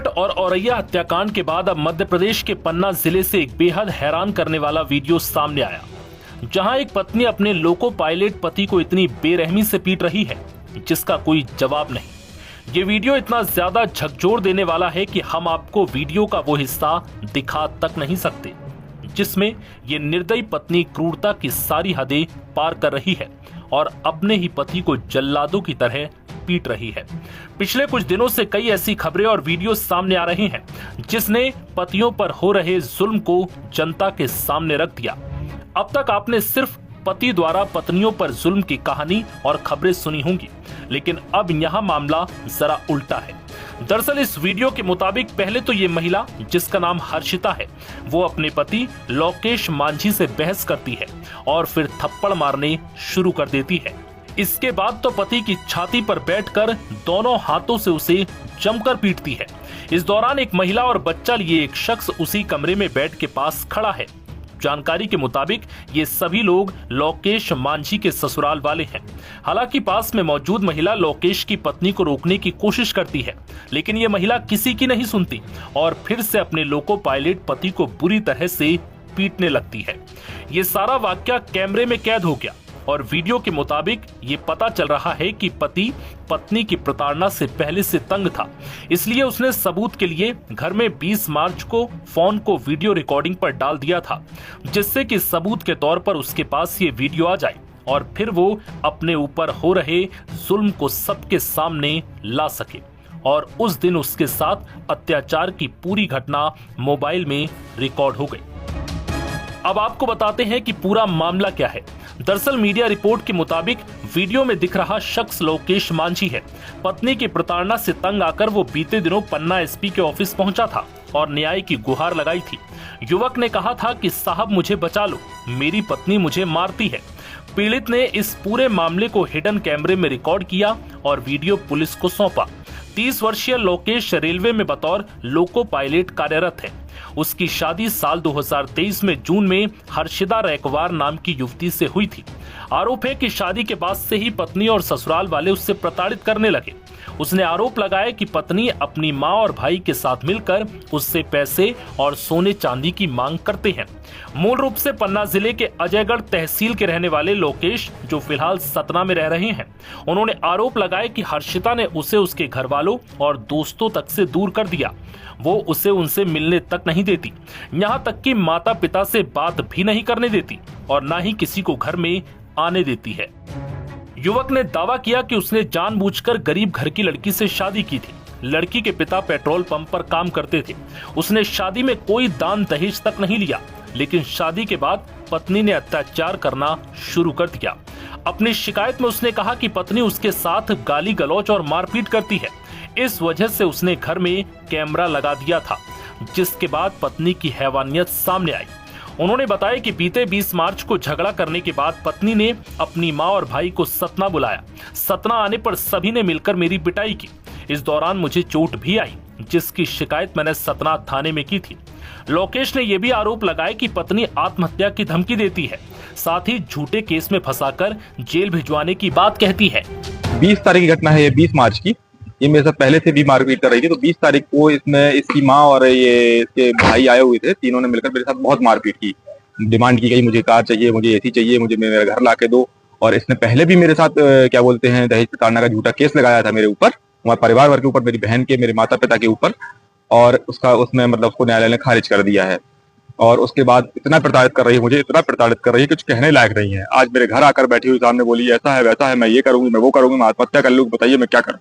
मेरठ और औरैया हत्याकांड के बाद अब मध्य प्रदेश के पन्ना जिले से एक बेहद हैरान करने वाला वीडियो सामने आया, जहां एक पत्नी अपने लोको पायलट पति को इतनी बेरहमी से पीट रही है जिसका कोई जवाब नहीं। ये वीडियो इतना ज्यादा झकझोर देने वाला है कि हम आपको वीडियो का वो हिस्सा दिखा तक नहीं सकते जिसमें ये निर्दयी पत्नी क्रूरता की सारी हदें पार कर रही है और अपने ही पति को जल्लादों की तरह पीट रही है। पिछले कुछ दिनों से कई ऐसी खबरें और वीडियो सामने आ रहे हैं जिसने पतियों पर हो रहे जुल्म को जनता के सामने रख दिया। अब तक आपने सिर्फ पति द्वारा पत्नियों पर जुल्म की कहानी और खबरें सुनी होंगी, लेकिन अब यहाँ मामला जरा उल्टा है। दरअसल इस वीडियो के मुताबिक पहले तो ये महिला, जिसका नाम हर्षिता है, वो अपने पति लोकेश मांझी से बहस करती है और फिर थप्पड़ मारने शुरू कर देती है। इसके बाद तो पति की छाती पर बैठकर दोनों हाथों से उसे जमकर पीटती है। इस दौरान एक महिला और बच्चा लिए एक शख्स उसी कमरे में बेड के पास खड़ा है। जानकारी के मुताबिक ये सभी लोग लोकेश मांझी के ससुराल वाले हैं। हालांकि पास में मौजूद महिला लोकेश की पत्नी को रोकने की कोशिश करती है, लेकिन ये महिला किसी की नहीं सुनती और फिर से अपने लोको पायलट पति को बुरी तरह से पीटने लगती है। ये सारा वाकया कैमरे में कैद हो गया और वीडियो के मुताबिक ये पता चल रहा है कि पति पत्नी की प्रताड़ना से पहले से तंग था, इसलिए उसने सबूत के लिए घर में 20 मार्च को फोन को वीडियो रिकॉर्डिंग पर डाल दिया था, जिससे कि सबूत के तौर पर उसके पास ये वीडियो आ जाए और फिर वो अपने ऊपर हो रहे जुल्म को सबके सामने ला सके। और उस दिन उसके साथ अत्याचार की पूरी घटना मोबाइल में रिकॉर्ड हो गई। अब आपको बताते हैं कि पूरा मामला क्या है। दरअसल मीडिया रिपोर्ट के मुताबिक वीडियो में दिख रहा शख्स लोकेश मांझी है। पत्नी की प्रताड़ना से तंग आकर वो बीते दिनों पन्ना एसपी के ऑफिस पहुंचा था और न्याय की गुहार लगाई थी। युवक ने कहा था कि साहब मुझे बचा लो, मेरी पत्नी मुझे मारती है। पीड़ित ने इस पूरे मामले को हिडन कैमरे में रिकॉर्ड किया और वीडियो पुलिस को सौंपा। 30 वर्षीय लोकेश रेलवे में बतौर लोको पायलट कार्यरत है। उसकी शादी साल 2023 में जून में हर्षिता रैकवार नाम की युवती से हुई थी। आरोप है कि शादी के बाद से ही पत्नी और ससुराल वाले उससे प्रताड़ित करने लगे। उसने आरोप लगाया कि पत्नी अपनी मां और भाई के साथ मिलकर उससे पैसे और सोने चांदी की मांग करते हैं। मूल रूप से पन्ना जिले के अजयगढ़ तहसील के रहने वाले लोकेश, जो फिलहाल सतना में रह रहे हैं, उन्होंने आरोप लगाया कि हर्षिता ने उसे उसके घर वालों और दोस्तों तक से दूर कर दिया। वो उसे उनसे मिलने तक नहीं देती, यहाँ तक कि माता पिता से बात भी नहीं करने देती और ना ही किसी को घर में आने देती है। युवक ने दावा किया कि उसने जानबूझकर गरीब घर की लड़की से शादी की थी। लड़की के पिता पेट्रोल पंप पर काम करते थे। उसने शादी में कोई दान दहेज तक नहीं लिया, लेकिन शादी के बाद पत्नी ने अत्याचार करना शुरू कर दिया। अपनी शिकायत में उसने कहा कि पत्नी उसके साथ गाली गलौज और मारपीट करती है। इस वजह से उसने घर में कैमरा लगा दिया था, जिसके बाद पत्नी की हैवानियत सामने आई। उन्होंने बताया कि बीते 20 मार्च को झगड़ा करने के बाद पत्नी ने अपनी मां और भाई को सतना बुलाया। सतना आने पर सभी ने मिलकर मेरी पिटाई की। इस दौरान मुझे चोट भी आई, जिसकी शिकायत मैंने सतना थाने में की थी। लोकेश ने यह भी आरोप लगाया कि पत्नी आत्महत्या की धमकी देती है, साथ ही झूठे केस में फंसाकर जेल भिजवाने की बात कहती है। 20 तारीख की घटना है, ये 20 मार्च की। ये मेरे साथ पहले से भी मारपीट कर रही थी, तो 20 तारीख को इसमें इसकी माँ और ये इसके भाई आए हुए थे। तीनों ने मिलकर मेरे साथ बहुत मारपीट की। डिमांड की गई, मुझे कार चाहिए, मुझे एसी चाहिए, मुझे मेरे घर ला के दो। और इसने पहले भी मेरे साथ क्या बोलते हैं दहेज प्रताड़ना का झूठा केस लगाया था मेरे ऊपर, हमारे परिवार वर्ग के ऊपर, मेरी बहन के, मेरे माता पिता के ऊपर। और उसमें मतलब उसको न्यायालय ने खारिज कर दिया है। और उसके बाद इतना प्रताड़ित कर रही है मुझे, इतना प्रताड़ित कर रही है, कुछ कहने लायक नहीं है। आज मेरे घर आकर बैठी हुई सामने बोली ऐसा है वैसा है, मैं ये करूंगी, मैं वो करूंगी, मैं आत्महत्या कर लूंगी, बताइए मैं क्या करूं।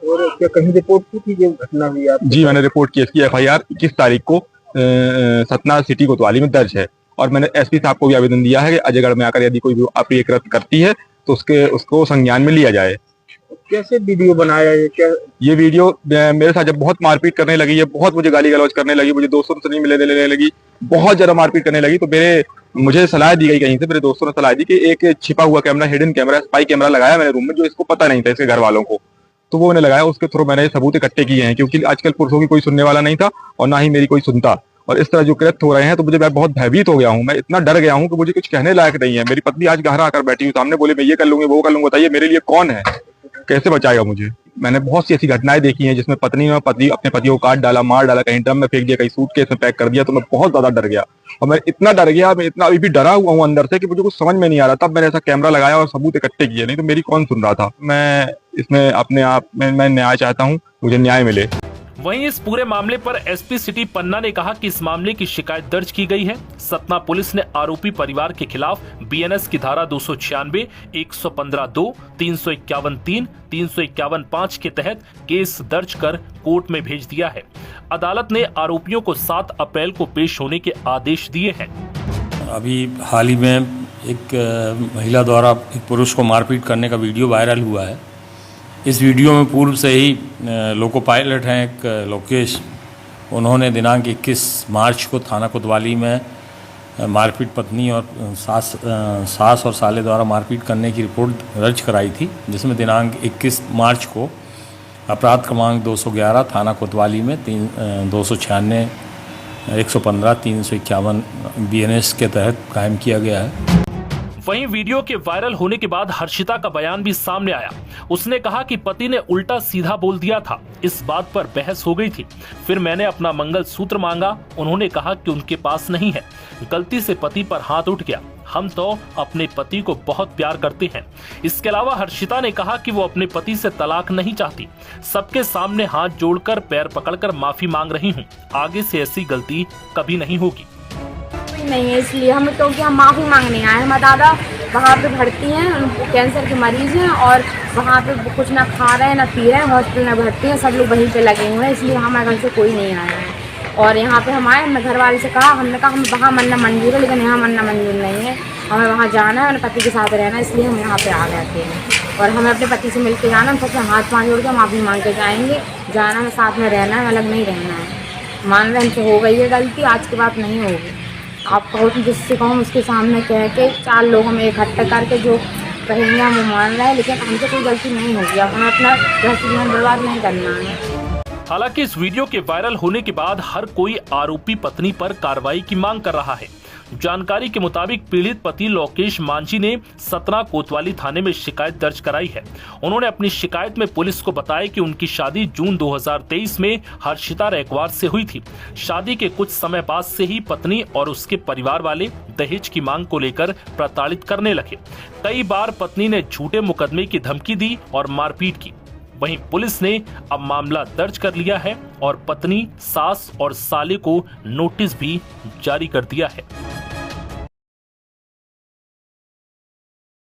और क्या कहीं रिपोर्ट की थी जो घटना हुई आप? जी, मैंने रिपोर्ट की। इसकी FIR 21 तारीख को सतना सिटी कोतवाली में दर्ज है और मैंने SP साहब को भी आवेदन दिया है कि अजयगढ़ में आकर यदि कोई भी अप्रिय कृत्य करती है तो उसको संज्ञान में लिया जाए। कैसे वीडियो बनाया ये वीडियो मेरे साथ जब बहुत मारपीट करने लगी है, बहुत मुझे गाली गलौज करने लगी, मुझे दोस्तों से नहीं मिलने लगी, बहुत ज्यादा मारपीट करने लगी, तो मुझे सलाह दी गई कहीं से, मेरे दोस्तों ने सलाह दी कि एक छिपा हुआ camera, hidden camera, spy camera लगाया मैंने रूम में, जो इसको पता नहीं था इसके घर वालों को। तो वो मैंने लगाया, उसके थ्रू मैंने सबूत इकट्ठे किए हैं, क्योंकि आजकल पुरुषों की कोई सुनने वाला नहीं था और ना ही मेरी कोई सुनता। और इस तरह जो कृत्य हो रहे हैं तो मैं बहुत भयभीत हो गया हूँ। मैं इतना डर गया हूँ कि मुझे कुछ कहने लायक नहीं है। मेरी पत्नी आज घर आकर बैठी हुई सामने, बोले मैं ये कर लूंगी, वो कर लूंगा, बताइए मेरे लिए कौन है, कैसे बचाएगा मुझे। मैंने बहुत सी ऐसी घटनाएं देखी हैं जिसमें पत्नी ने अपने पति को काट डाला, मार डाला, कहीं ड्रम में फेंक दिया, कहीं सूटकेस में पैक कर दिया। तो मैं बहुत ज्यादा डर गया और मैं इतना डर गया, मैं इतना अभी भी डरा हुआ हूँ अंदर से कि मुझे कुछ समझ में नहीं आ रहा। तब मैंने ऐसा कैमरा लगाया और सबूत इकट्ठे किए, नहीं तो मेरी कौन सुन रहा था। मैं इसमें अपने आप में मैं न्याय चाहता हूँ, मुझे न्याय मिले। वहीं इस पूरे मामले पर एसपी सिटी पन्ना ने कहा कि इस मामले की शिकायत दर्ज की गई है। सतना पुलिस ने आरोपी परिवार के खिलाफ बीएनएस की धारा 296, 115(2), 351(3), 351(5) के तहत केस दर्ज कर कोर्ट में भेज दिया है। अदालत ने आरोपियों को 7 अप्रैल को पेश होने के आदेश दिए हैं। अभी हाल ही में एक महिला द्वारा एक पुरुष को मारपीट करने का वीडियो वायरल हुआ है। इस वीडियो में पूर्व से ही लोको पायलट हैं एक लोकेश, उन्होंने दिनांक 21 मार्च को थाना कोतवाली में मारपीट पत्नी और सास और साले द्वारा मारपीट करने की रिपोर्ट दर्ज कराई थी, जिसमें दिनांक 21 मार्च को अपराध क्रमांक 211 थाना कोतवाली में 296, 115, 351 बीएनएस के तहत कायम किया गया है। वहीं वीडियो के वायरल होने के बाद हर्षिता का बयान भी सामने आया। उसने कहा कि पति ने उल्टा सीधा बोल दिया था, इस बात पर बहस हो गई थी। फिर मैंने अपना मंगलसूत्र मांगा, उन्होंने कहा कि उनके पास नहीं है। गलती से पति पर हाथ उठ गया। हम तो अपने पति को बहुत प्यार करते हैं। इसके अलावा हर्षिता ने कहा कि वो अपने पति से तलाक नहीं चाहती। सबके सामने हाथ जोड़कर पैर पकड़कर माफी मांग रही हूँ। आगे से ऐसी गलती कभी नहीं होगी। नहीं है, इसलिए हम तो क्या माफ़ी मांगने आए। हमारे दादा वहाँ पे भर्ती हैं, उनको कैंसर के मरीज हैं और वहाँ पे कुछ ना खा रहे हैं ना पी रहे हैं, हॉस्पिटल में भर्ती हैं, सब लोग वहीं पे लगे हुए हैं। इसलिए हमारे घर से कोई नहीं आया है और यहाँ पे हम आए। हमने घर वाले से कहा, हमने कहा हम वहाँ मरना मंजूर है, लेकिन यहाँ मरना मंजूर नहीं है, हमें वहाँ जाना है, अपने पति के साथ रहना है, इसलिए हम यहाँ पे आ गए थे। और हमें अपने पति से मिल के जाना, हम सबसे हाथ पाँव जोड़ के माफ़ी मांग के जाएंगे। जाना है, साथ में रहना है, अलग नहीं रहना है। मान रहे हमसे हो गई है गलती, आज के बाद नहीं होगी। आप कहो तो जिससे कहो उसके सामने कह के 4 लोग हमें इकट्ठा करके जो कहेंगे हम वो मान रहे हैं, लेकिन हमसे कोई गलती नहीं होगी। हमें अपना जीवन बर्बाद नहीं करना है। हालांकि इस वीडियो के वायरल होने के बाद हर कोई आरोपी पत्नी पर कार्रवाई की मांग कर रहा है। जानकारी के मुताबिक पीड़ित पति लोकेश मांझी ने सतना कोतवाली थाने में शिकायत दर्ज कराई है। उन्होंने अपनी शिकायत में पुलिस को बताया कि उनकी शादी जून 2023 में हर्षिता रैकवार से हुई थी। शादी के कुछ समय बाद से ही पत्नी और उसके परिवार वाले दहेज की मांग को लेकर प्रताड़ित करने लगे। कई बार पत्नी ने झूठे मुकदमे की धमकी दी और मारपीट की। वहीं पुलिस ने अब मामला दर्ज कर लिया है और पत्नी, सास और साले को नोटिस भी जारी कर दिया है।